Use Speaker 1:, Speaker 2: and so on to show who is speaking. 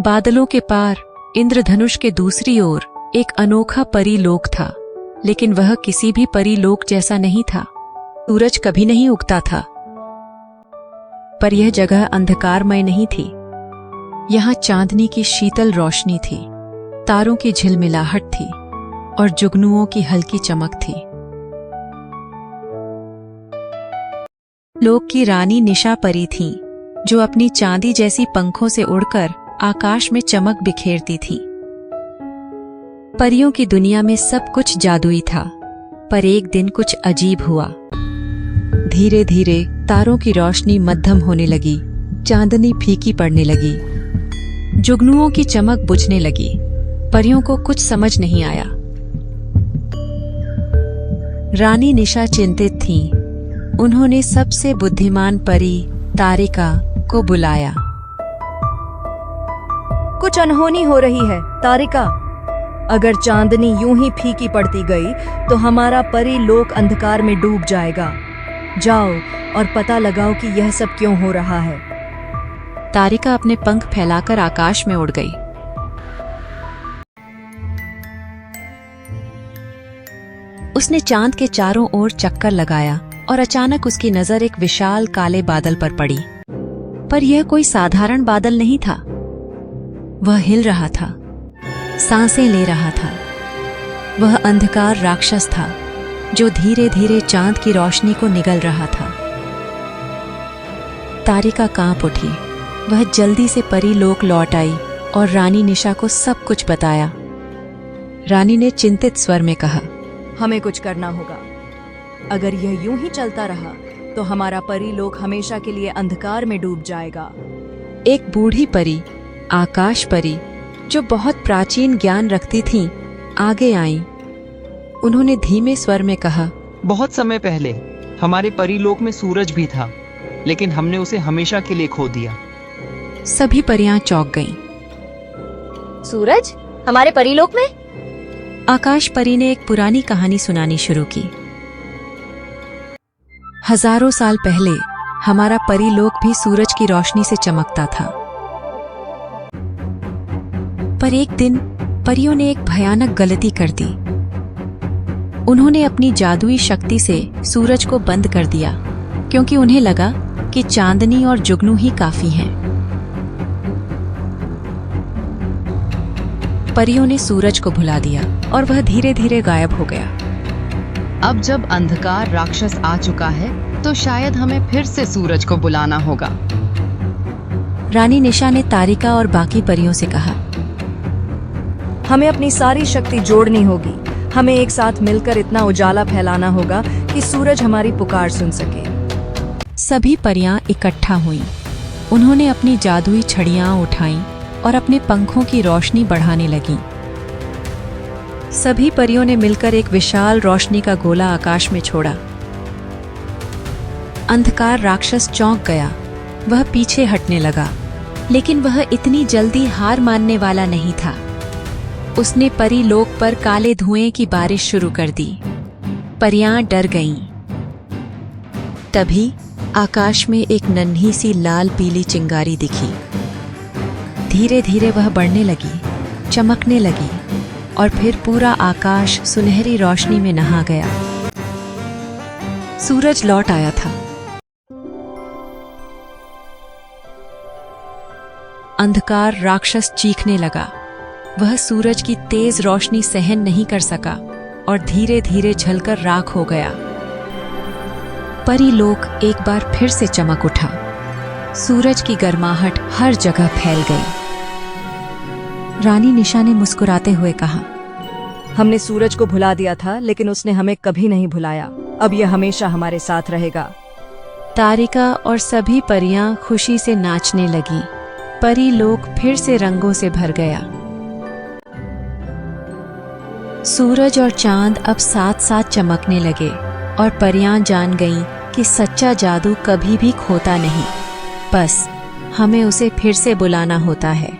Speaker 1: बादलों के पार इंद्रधनुष के दूसरी ओर एक अनोखा परी लोक था, लेकिन वह किसी भी परी लोक जैसा नहीं था। सूरज कभी नहीं उगता था, पर यह जगह अंधकारमय नहीं थी। यहाँ चांदनी की शीतल रोशनी थी, तारों की झिलमिलाहट थी और जुगनुओं की हल्की चमक थी। लोक की रानी निशा परी थीं, जो अपनी चांदी जैसी पंखों से उड़कर आकाश में चमक बिखेरती थीं। परियों की दुनिया में सब कुछ जादुई था, पर एक दिन कुछ अजीब हुआ। धीरे धीरे तारों की रोशनी मध्यम होने लगी, चांदनी फीकी पड़ने लगी, जुगनुओं की चमक बुझने लगी। परियों को कुछ समझ नहीं आया। रानी निशा चिंतित थीं। उन्होंने सबसे बुद्धिमान परी तारिका को बुलाया।
Speaker 2: कुछ अनहोनी हो रही है तारिका। अगर चांदनी यूं ही फीकी पड़ती गई तो हमारा परी लोक अंधकार में डूब जाएगा। जाओ और पता लगाओ कि यह सब क्यों हो रहा है।
Speaker 1: तारिका अपने पंख फैलाकर आकाश में उड़ गई। उसने चांद के चारों ओर चक्कर लगाया और अचानक उसकी नजर एक विशाल काले बादल पर पड़ी। पर यह कोई साधारण बादल नहीं था। वह हिल रहा था, सांसें ले रहा था। वह अंधकार राक्षस था, जो धीरे धीरे चांद की रोशनी को निगल रहा था। तारिका कांप उठी। वह जल्दी से परी लोक लौट आई और रानी निशा को सब कुछ बताया। रानी ने चिंतित स्वर में कहा,
Speaker 2: हमें कुछ करना होगा। अगर यह यूं ही चलता रहा तो हमारा परी लोक हमेशा के लिए अंधकार में डूब जाएगा।
Speaker 1: एक बूढ़ी परी, आकाश परी, जो बहुत प्राचीन ज्ञान रखती थीं, आगे आईं। उन्होंने धीमे स्वर में कहा,
Speaker 3: बहुत समय पहले हमारे परीलोक में सूरज भी था, लेकिन हमने उसे हमेशा के लिए खो दिया।
Speaker 1: सभी परियां चौंक गईं।
Speaker 4: सूरज हमारे परीलोक में?
Speaker 1: आकाश परी ने एक पुरानी कहानी सुनानी शुरू की। हजारों साल पहले हमारा परीलोक भी सूरज की रोशनी से चमकता था। पर एक दिन परियों ने एक भयानक गलती कर दी। उन्होंने अपनी जादुई शक्ति से सूरज को बंद कर दिया, क्योंकि उन्हें लगा कि चांदनी और जुगनू ही काफी हैं। परियों ने सूरज को भुला दिया और वह धीरे धीरे गायब हो गया।
Speaker 5: अब जब अंधकार राक्षस आ चुका है तो शायद हमें फिर से सूरज को बुलाना होगा।
Speaker 1: रानी निशा ने तारिका और बाकी परियों से कहा,
Speaker 2: हमें अपनी सारी शक्ति जोड़नी होगी। हमें एक साथ मिलकर इतना उजाला फैलाना होगा कि सूरज हमारी पुकार सुन सके।
Speaker 1: सभी परियां इकट्ठा हुईं। उन्होंने अपनी जादुई छड़ियां उठाईं और अपने पंखों की रोशनी बढ़ाने लगीं। सभी परियों ने मिलकर एक विशाल रोशनी का गोला आकाश में छोड़ा। अंधकार राक्षस चौंक गया। वह पीछे हटने लगा, लेकिन वह इतनी जल्दी हार मानने वाला नहीं था। उसने परी लोक पर काले धुएं की बारिश शुरू कर दी। परियां डर गईं। तभी आकाश में एक नन्ही सी लाल पीली चिंगारी दिखी। धीरे धीरे वह बढ़ने लगी, चमकने लगी और फिर पूरा आकाश सुनहरी रोशनी में नहा गया। सूरज लौट आया था। अंधकार राक्षस चीखने लगा। वह सूरज की तेज रोशनी सहन नहीं कर सका और धीरे धीरे जलकर राख हो गया। परीलोक एक बार फिर से चमक उठा। सूरज की गर्माहट हर जगह फैल गई। रानी निशा ने मुस्कुराते हुए कहा,
Speaker 2: हमने सूरज को भुला दिया था, लेकिन उसने हमें कभी नहीं भुलाया। अब यह हमेशा हमारे साथ रहेगा।
Speaker 1: तारिका और सभी परियां खुशी से नाचने लगी। परीलोक फिर से रंगों से भर गया। सूरज और चांद अब साथ साथ चमकने लगे और परियां जान गईं कि सच्चा जादू कभी भी खोता नहीं, बस हमें उसे फिर से बुलाना होता है।